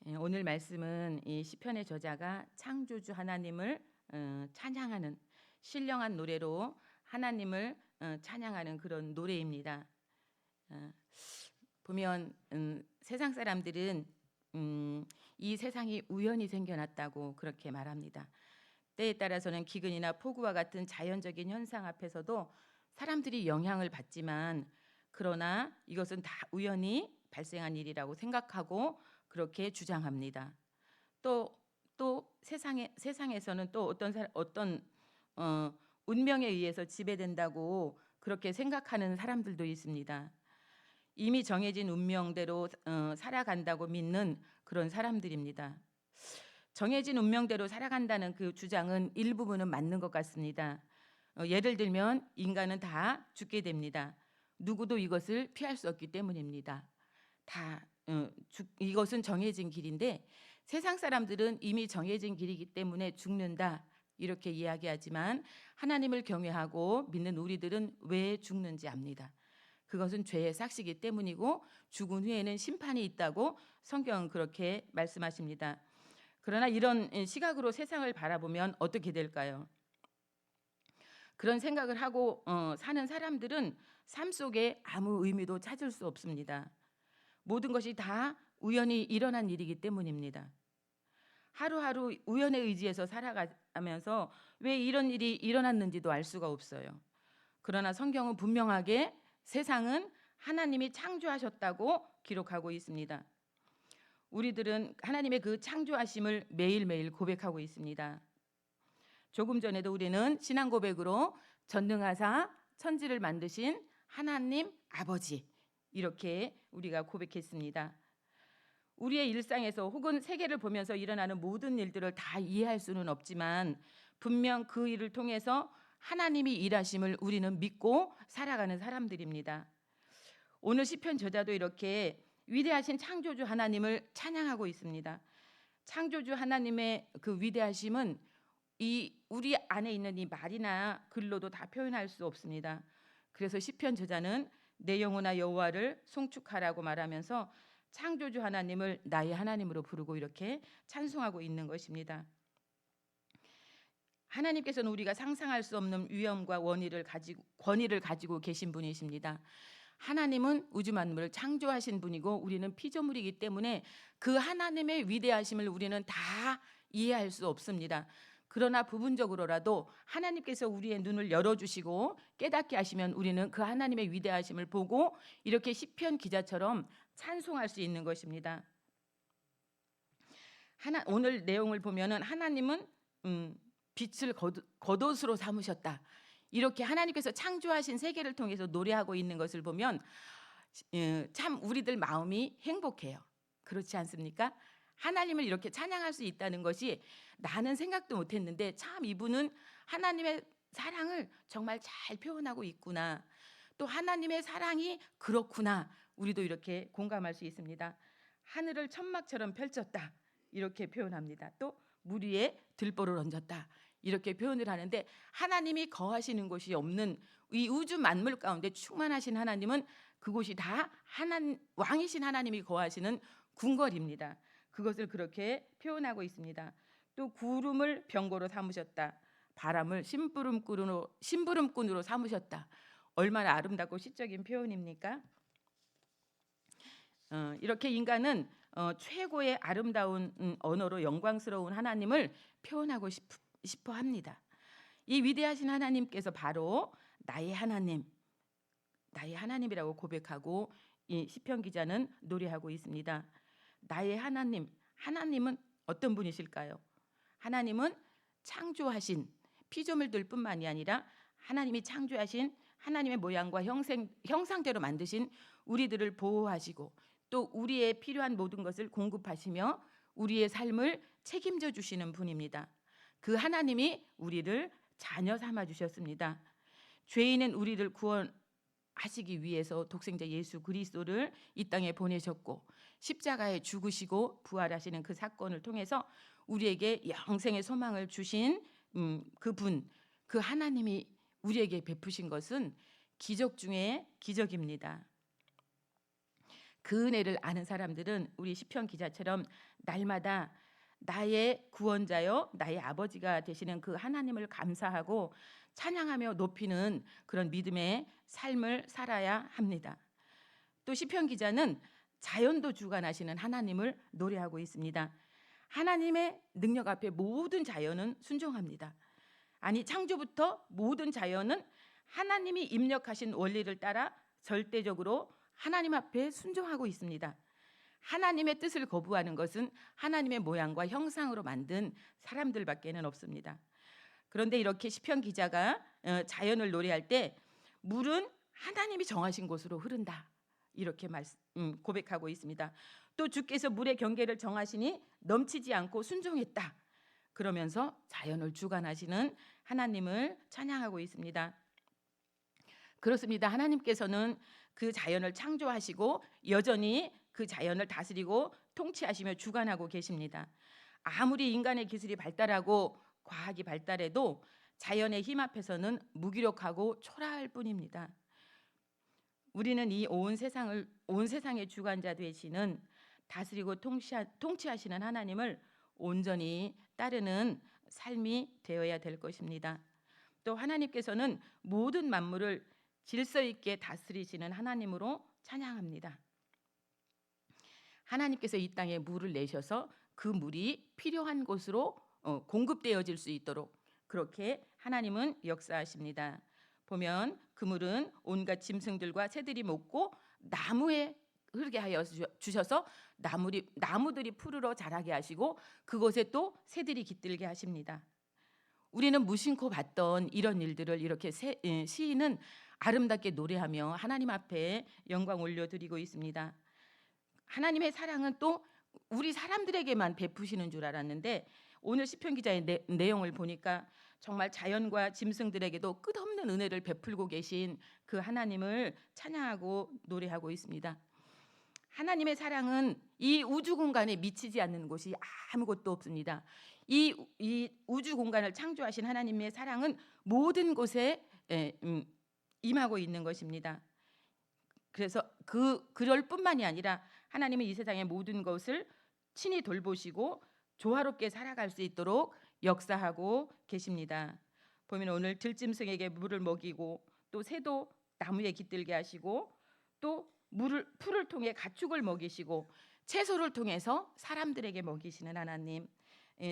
오늘 말씀은 이 시편의 저자가 창조주 하나님을 찬양하는 신령한 노래로 하나님을 찬양하는 그런 노래입니다. 보면 세상 사람들은 이 세상이 우연히 생겨났다고 그렇게 말합니다. 때에 따라서는 기근이나 폭우와 같은 자연적인 현상 앞에서도 사람들이 영향을 받지만, 그러나 이것은 다 우연히 발생한 일이라고 생각하고 그렇게 주장합니다. 또 세상에서는 또 어떤 운명에 의해서 지배된다고 그렇게 생각하는 사람들도 있습니다. 이미 정해진 운명대로 살아간다고 믿는 그런 사람들입니다. 정해진 운명대로 살아간다는 그 주장은 일부분은 맞는 것 같습니다. 예를 들면 인간은 다 죽게 됩니다. 누구도 이것을 피할 수 없기 때문입니다. 이것은 정해진 길인데, 세상 사람들은 이미 정해진 길이기 때문에 죽는다 이렇게 이야기하지만, 하나님을 경외하고 믿는 우리들은 왜 죽는지 압니다. 그것은 죄의 삭시기 때문이고 죽은 후에는 심판이 있다고 성경은 그렇게 말씀하십니다. 그러나 이런 시각으로 세상을 바라보면 어떻게 될까요? 그런 생각을 하고 사는 사람들은 삶 속에 아무 의미도 찾을 수 없습니다. 모든 것이 다 우연히 일어난 일이기 때문입니다. 하루하루 우연에 의지해서 살아가면서 왜 이런 일이 일어났는지도 알 수가 없어요. 그러나 성경은 분명하게 세상은 하나님이 창조하셨다고 기록하고 있습니다. 우리들은 하나님의 그 창조하심을 매일매일 고백하고 있습니다. 조금 전에도 우리는 신앙 고백으로 전능하사 천지를 만드신 하나님 아버지, 이렇게 우리가 고백했습니다. 우리의 일상에서 혹은 세계를 보면서 일어나는 모든 일들을 다 이해할 수는 없지만, 분명 그 일을 통해서 하나님이 일하심을 우리는 믿고 살아가는 사람들입니다. 오늘 시편 저자도 이렇게 위대하신 창조주 하나님을 찬양하고 있습니다. 창조주 하나님의 그 위대하심은 우리 안에 있는 이 말이나 글로도 다 표현할 수 없습니다. 그래서 시편 저자는 내 영혼아 여호와를 송축하라고 말하면서 창조주 하나님을 나의 하나님으로 부르고 이렇게 찬송하고 있는 것입니다. 하나님께서는 우리가 상상할 수 없는 위엄과 권위를 가지고 계신 분이십니다. 하나님은 우주 만물을 창조하신 분이고 우리는 피조물이기 때문에 그 하나님의 위대하심을 우리는 다 이해할 수 없습니다. 그러나 부분적으로라도 하나님께서 우리의 눈을 열어주시고 깨닫게 하시면 우리는 그 하나님의 위대하심을 보고 이렇게 시편 기자처럼 찬송할 수 있는 것입니다. 오늘 내용을 보면은 하나님은 빛을 겉옷으로 삼으셨다, 이렇게 하나님께서 창조하신 세계를 통해서 노래하고 있는 것을 보면 참 우리들 마음이 행복해요. 그렇지 않습니까? 하나님을 이렇게 찬양할 수 있다는 것이 나는 생각도 못했는데 참 이분은 하나님의 사랑을 정말 잘 표현하고 있구나, 또 하나님의 사랑이 그렇구나, 우리도 이렇게 공감할 수 있습니다. 하늘을 천막처럼 펼쳤다, 이렇게 표현합니다. 또 물 위에 들보를 얹었다, 이렇게 표현을 하는데, 하나님이 거하시는 곳이 없는 이 우주 만물 가운데 충만하신 하나님은 그곳이 다 왕이신 하나님이 거하시는 궁궐입니다. 그것을 그렇게 표현하고 있습니다. 또 구름을 병거로 삼으셨다, 바람을 심부름꾼으로 삼으셨다. 얼마나 아름답고 시적인 표현입니까? 이렇게 인간은 최고의 아름다운 언어로 영광스러운 하나님을 표현하고 싶어 합니다. 이 위대하신 하나님께서 바로 나의 하나님이라고 고백하고 이 시편 기자는 노래하고 있습니다. 나의 하나님은 어떤 분이실까요? 하나님은 창조하신 피조물들뿐만이 아니라 하나님이 창조하신 하나님의 모양과 형상대로 만드신 우리들을 보호하시고 또 우리의 필요한 모든 것을 공급하시며 우리의 삶을 책임져 주시는 분입니다. 그 하나님이 우리를 자녀 삼아 주셨습니다. 죄인은 우리를 구원하시기 위해서 독생자 예수 그리스도를 이 땅에 보내셨고, 십자가에 죽으시고 부활하시는 그 사건을 통해서 우리에게 영생의 소망을 주신 그분, 그 하나님이 우리에게 베푸신 것은 기적 중에 기적입니다. 그 은혜를 아는 사람들은 우리 시편 기자처럼 날마다 나의 구원자여 나의 아버지가 되시는 그 하나님을 감사하고 찬양하며 높이는 그런 믿음의 삶을 살아야 합니다. 또 시편 기자는 자연도 주관하시는 하나님을 노래하고 있습니다. 하나님의 능력 앞에 모든 자연은 순종합니다. 아니, 창조부터 모든 자연은 하나님이 입력하신 원리를 따라 절대적으로 하나님 앞에 순종하고 있습니다. 하나님의 뜻을 거부하는 것은 하나님의 모양과 형상으로 만든 사람들밖에는 없습니다. 그런데 이렇게 시편 기자가 자연을 노래할 때 물은 하나님이 정하신 곳으로 흐른다, 이렇게 고백하고 있습니다. 또 주께서 물의 경계를 정하시니 넘치지 않고 순종했다, 그러면서 자연을 주관하시는 하나님을 찬양하고 있습니다. 그렇습니다. 하나님께서는 그 자연을 창조하시고 여전히 그 자연을 다스리고 통치하시며 주관하고 계십니다. 아무리 인간의 기술이 발달하고 과학이 발달해도 자연의 힘 앞에서는 무기력하고 초라할 뿐입니다. 우리는 이 온 세상의 주관자 되시는 다스리고 통치하시는 하나님을 온전히 따르는 삶이 되어야 될 것입니다. 또 하나님께서는 모든 만물을 질서 있게 다스리시는 하나님으로 찬양합니다. 하나님께서 이 땅에 물을 내셔서 그 물이 필요한 곳으로 공급되어질 수 있도록 그렇게 하나님은 역사하십니다. 보면 그 물은 온갖 짐승들과 새들이 먹고 나무에 흐르게 하여 주셔서 나무들이 푸르러 자라게 하시고 그곳에 또 새들이 깃들게 하십니다. 우리는 무심코 봤던 이런 일들을 이렇게 시인은 아름답게 노래하며 하나님 앞에 영광 올려드리고 있습니다. 하나님의 사랑은 또 우리 사람들에게만 베푸시는 줄 알았는데 오늘 시편 기자의 내용을 보니까 정말 자연과 짐승들에게도 끝없는 은혜를 베풀고 계신 그 하나님을 찬양하고 노래하고 있습니다. 하나님의 사랑은 이 우주 공간에 미치지 않는 곳이 아무것도 없습니다. 이 우주 공간을 창조하신 하나님의 사랑은 모든 곳에 임하고 있는 것입니다. 그래서 그럴 뿐만이 아니라 하나님은 이 세상의 모든 것을 친히 돌보시고 조화롭게 살아갈 수 있도록 역사하고 계십니다. 보면 오늘 들짐승에게 물을 먹이고 또 새도 나무에 깃들게 하시고 또 풀을 통해 가축을 먹이시고 채소를 통해서 사람들에게 먹이시는 하나님,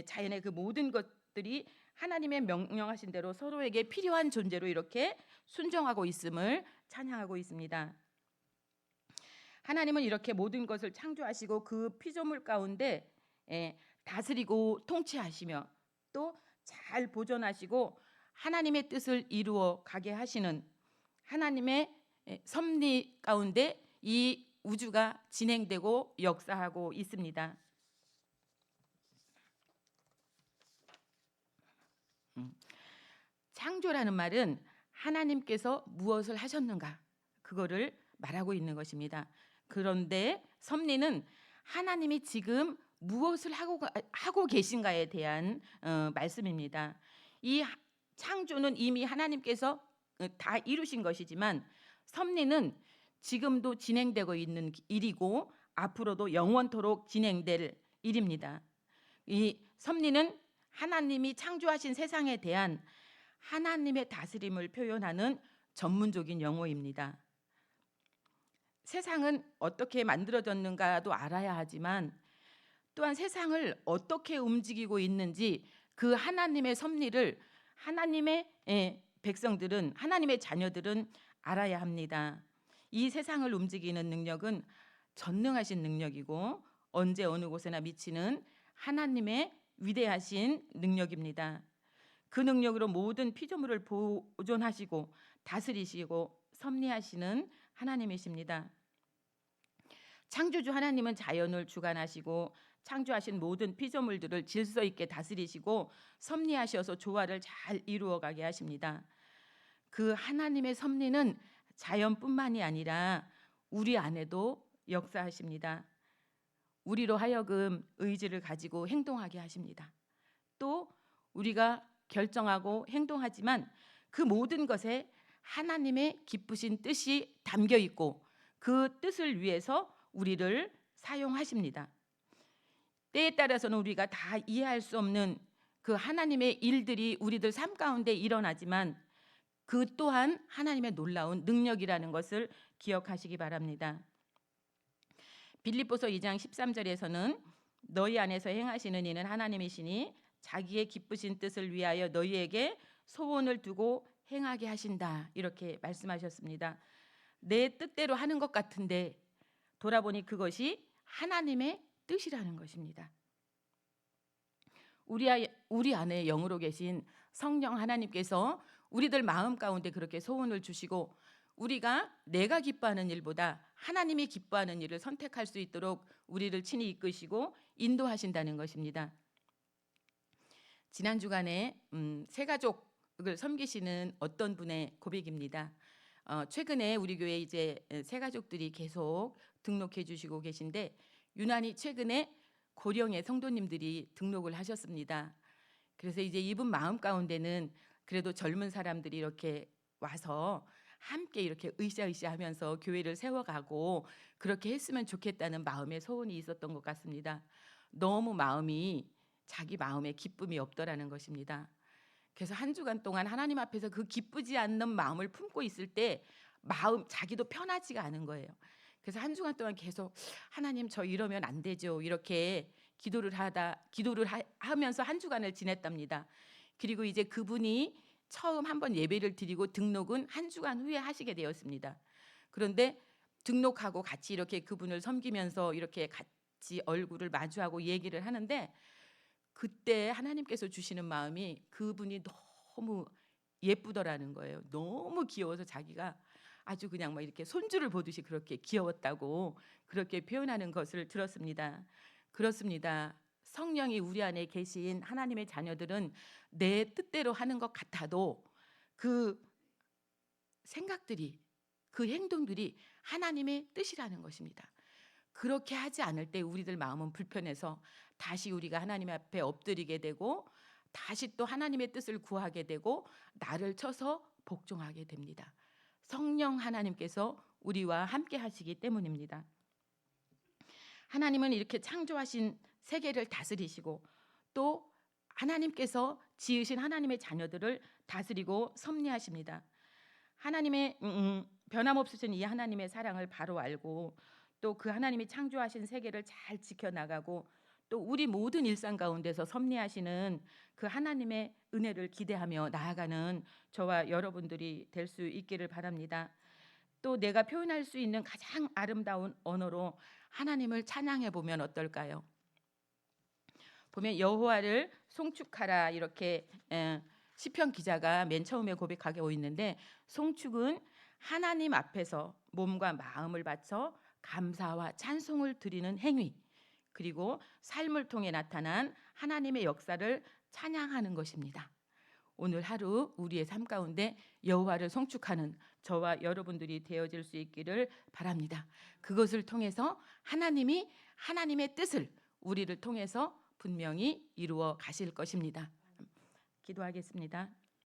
자연의 그 모든 것들이 하나님의 명령하신 대로 서로에게 필요한 존재로 이렇게 순종하고 있음을 찬양하고 있습니다. 하나님은 이렇게 모든 것을 창조하시고 그 피조물 가운데 다스리고 통치하시며 또 잘 보존하시고 하나님의 뜻을 이루어 가게 하시는 하나님의 섭리 가운데 이 우주가 진행되고 역사하고 있습니다. 창조라는 말은 하나님께서 무엇을 하셨는가 그거를 말하고 있는 것입니다. 그런데 섭리는 하나님이 지금 무엇을 하고 계신가에 대한 말씀입니다. 이 창조는 이미 하나님께서 다 이루신 것이지만 섭리는 지금도 진행되고 있는 일이고 앞으로도 영원토록 진행될 일입니다. 이 섭리는 하나님이 창조하신 세상에 대한 하나님의 다스림을 표현하는 전문적인 용어입니다. 세상은 어떻게 만들어졌는가도 알아야 하지만 또한 세상을 어떻게 움직이고 있는지 그 하나님의 섭리를 하나님의 백성들은, 하나님의 자녀들은 알아야 합니다. 이 세상을 움직이는 능력은 전능하신 능력이고 언제 어느 곳에나 미치는 하나님의 위대하신 능력입니다. 그 능력으로 모든 피조물을 보존하시고 다스리시고 섭리하시는 하나님이십니다. 창조주 하나님은 자연을 주관하시고 창조하신 모든 피조물들을 질서 있게 다스리시고 섭리하셔서 조화를 잘 이루어가게 하십니다. 그 하나님의 섭리는 자연뿐만이 아니라 우리 안에도 역사하십니다. 우리로 하여금 의지를 가지고 행동하게 하십니다. 또 우리가 결정하고 행동하지만 그 모든 것에 하나님의 기쁘신 뜻이 담겨 있고 그 뜻을 위해서 우리를 사용하십니다. 때에 따라서는 우리가 다 이해할 수 없는 그 하나님의 일들이 우리들 삶 가운데 일어나지만 그 또한 하나님의 놀라운 능력이라는 것을 기억하시기 바랍니다. 빌립보서 2장 13절에서는 너희 안에서 행하시는 이는 하나님이시니 자기의 기쁘신 뜻을 위하여 너희에게 소원을 두고 행하게 하신다, 이렇게 말씀하셨습니다. 내 뜻대로 하는 것 같은데 돌아보니 그것이 하나님의 뜻이라는 것입니다. 우리 안에 영으로 계신 성령 하나님께서 우리들 마음 가운데 그렇게 소원을 주시고 우리가 내가 기뻐하는 일보다 하나님이 기뻐하는 일을 선택할 수 있도록 우리를 친히 이끄시고 인도하신다는 것입니다. 지난 주간에 새가족을 섬기시는 어떤 분의 고백입니다. 최근에 우리 교회 이제 새가족들이 계속 등록해 주시고 계신데 유난히 최근에 고령의 성도님들이 등록을 하셨습니다. 그래서 이제 이분 마음 가운데는 그래도 젊은 사람들이 이렇게 와서 함께 이렇게 으쌰으쌰하면서 교회를 세워가고 그렇게 했으면 좋겠다는 마음의 소원이 있었던 것 같습니다. 너무 자기 마음에 기쁨이 없더라는 것입니다. 그래서 한 주간 동안 하나님 앞에서 그 기쁘지 않는 마음을 품고 있을 때 자기도 편하지가 않은 거예요. 그래서 한 주간 동안 계속 하나님 저 이러면 안 되죠, 이렇게 기도를 하면서 한 주간을 지냈답니다. 그리고 이제 그분이 처음 한번 예배를 드리고 등록은 한 주간 후에 하시게 되었습니다. 그런데 등록하고 같이 이렇게 그분을 섬기면서 이렇게 같이 얼굴을 마주하고 얘기를 하는데 그때 하나님께서 주시는 마음이 그분이 너무 예쁘더라는 거예요. 너무 귀여워서 자기가 아주 그냥 막 이렇게 손주를 보듯이 그렇게 귀여웠다고 그렇게 표현하는 것을 들었습니다. 그렇습니다. 성령이 우리 안에 계신 하나님의 자녀들은 내 뜻대로 하는 것 같아도 그 생각들이, 그 행동들이 하나님의 뜻이라는 것입니다. 그렇게 하지 않을 때 우리들 마음은 불편해서 다시 우리가 하나님 앞에 엎드리게 되고 다시 또 하나님의 뜻을 구하게 되고 나를 쳐서 복종하게 됩니다. 성령 하나님께서 우리와 함께 하시기 때문입니다. 하나님은 이렇게 창조하신 세계를 다스리시고 또 하나님께서 지으신 하나님의 자녀들을 다스리고 섭리하십니다. 하나님의 변함없으신 이 하나님의 사랑을 바로 알고 또 그 하나님이 창조하신 세계를 잘 지켜나가고 또 우리 모든 일상 가운데서 섭리하시는 그 하나님의 은혜를 기대하며 나아가는 저와 여러분들이 될 수 있기를 바랍니다. 또 내가 표현할 수 있는 가장 아름다운 언어로 하나님을 찬양해 보면 어떨까요? 보면 여호와를 송축하라, 이렇게 시편 기자가 맨 처음에 고백하고 있는데 송축은 하나님 앞에서 몸과 마음을 바쳐 감사와 찬송을 드리는 행위, 그리고 삶을 통해 나타난 하나님의 역사를 찬양하는 것입니다. 오늘 하루 우리의 삶 가운데 여호와를 송축하는 저와 여러분들이 되어질 수 있기를 바랍니다. 그것을 통해서 하나님이 하나님의 뜻을 우리를 통해서 분명히 이루어 가실 것입니다. 기도하겠습니다.